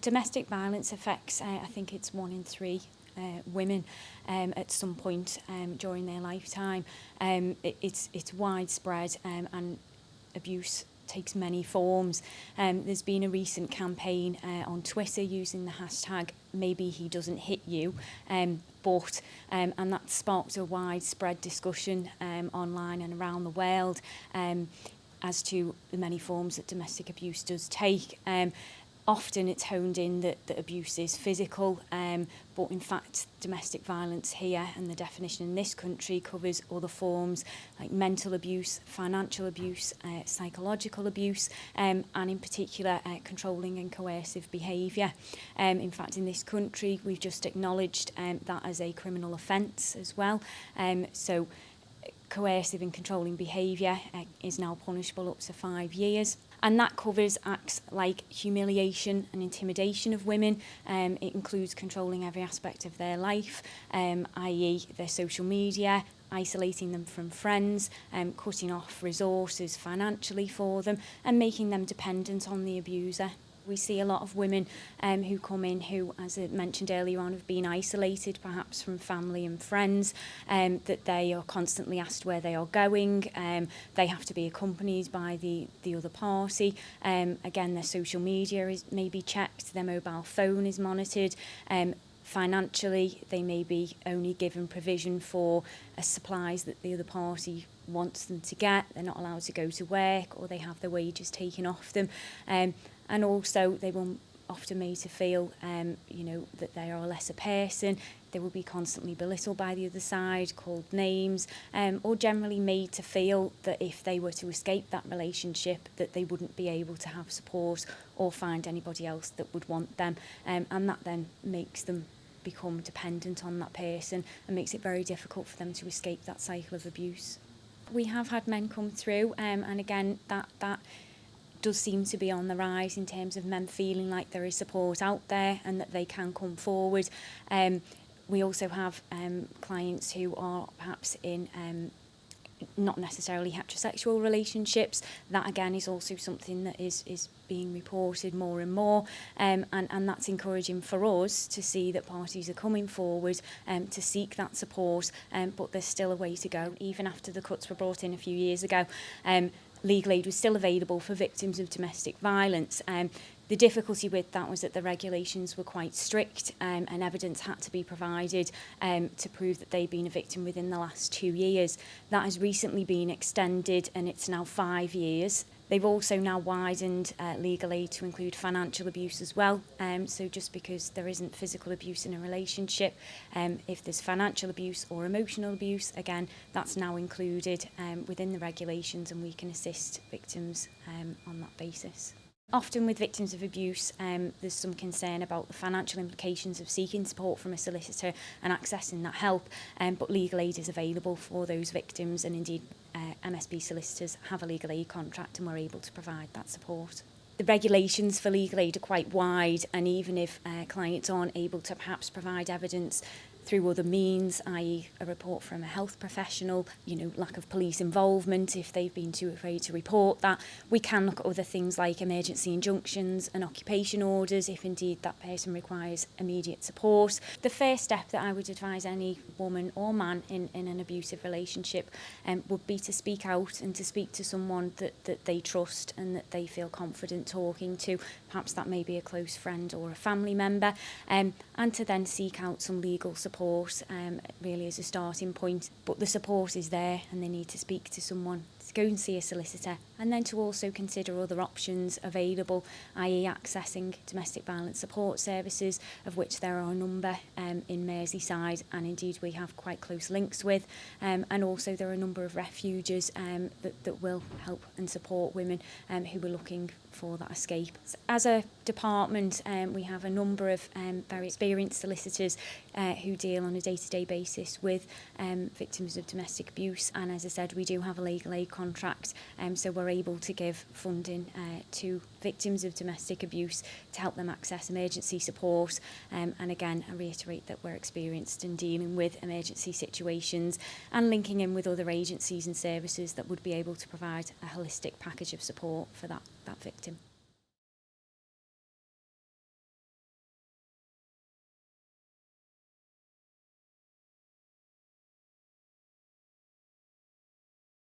Domestic violence affects, I think it's 1 in 3 women at some point during their lifetime. It's widespread and abuse takes many forms. There's been a recent campaign on Twitter using the hashtag "Maybe he doesn't hit you," and that sparked a widespread discussion online and around the world as to the many forms that domestic abuse does take. Often it's honed in that abuse is physical, but in fact domestic violence here and the definition in this country covers other forms like mental abuse, financial abuse, psychological abuse, and in particular controlling and coercive behaviour. In fact, in this country we've just acknowledged that as a criminal offence as well. So coercive and controlling behaviour is now punishable up to 5 years. And that covers acts like humiliation and intimidation of women. It includes controlling every aspect of their life, i.e. their social media, isolating them from friends, cutting off resources financially for them, and making them dependent on the abuser. We see a lot of women who come in who, as I mentioned earlier on, have been isolated perhaps from family and friends, that they are constantly asked where they are going. They have to be accompanied by the other party. Again, their social media may be checked, their mobile phone is monitored. Financially, they may be only given provision for supplies that the other party wants them to get. They're not allowed to go to work, or they have their wages taken off them. And also they will often made to feel, that they are a lesser person. They will be constantly belittled by the other side, called names, or generally made to feel that if they were to escape that relationship, that they wouldn't be able to have support or find anybody else that would want them. And that then makes them become dependent on that person and makes it very difficult for them to escape that cycle of abuse. We have had men come through, and again, that does seem to be on the rise in terms of men feeling like there is support out there and that they can come forward. We also have clients who are perhaps in not necessarily heterosexual relationships. That again is also something that is being reported more and more, and that's encouraging for us to see that parties are coming forward to seek that support, but there's still a way to go. Even after the cuts were brought in a few years ago, legal aid was still available for victims of domestic violence. The difficulty with that was that the regulations were quite strict, and evidence had to be provided to prove that they'd been a victim within the last 2 years. That has recently been extended and it's now 5 years. They've also now widened legal aid to include financial abuse as well. So just because there isn't physical abuse in a relationship, if there's financial abuse or emotional abuse, again, that's now included within the regulations, and we can assist victims on that basis. Often with victims of abuse, there's some concern about the financial implications of seeking support from a solicitor and accessing that help, but legal aid is available for those victims, and indeed MSB Solicitors have a legal aid contract and we're able to provide that support. The regulations for legal aid are quite wide, and even if clients aren't able to perhaps provide evidence through other means, i.e. a report from a health professional, lack of police involvement if they've been too afraid to report that, we can look at other things like emergency injunctions and occupation orders if indeed that person requires immediate support. The first step that I would advise any woman or man in an abusive relationship would be to speak out and to speak to someone that they trust and that they feel confident talking to. Perhaps that may be a close friend or a family member, and to then seek out some legal support really as a starting point. But the support is there and they need to speak to someone, to go and see a solicitor, and then to also consider other options available, i.e. accessing domestic violence support services, of which there are a number in Merseyside, and indeed we have quite close links with, and also there are a number of refuges that will help and support women who are looking for that escape. As a department, we have a number of very experienced solicitors who deal on a day-to-day basis with victims of domestic abuse, and as I said, we do have a legal aid contract, so we're able to give funding to victims of domestic abuse to help them access emergency support, and again I reiterate that we're experienced in dealing with emergency situations and linking in with other agencies and services that would be able to provide a holistic package of support for that victim.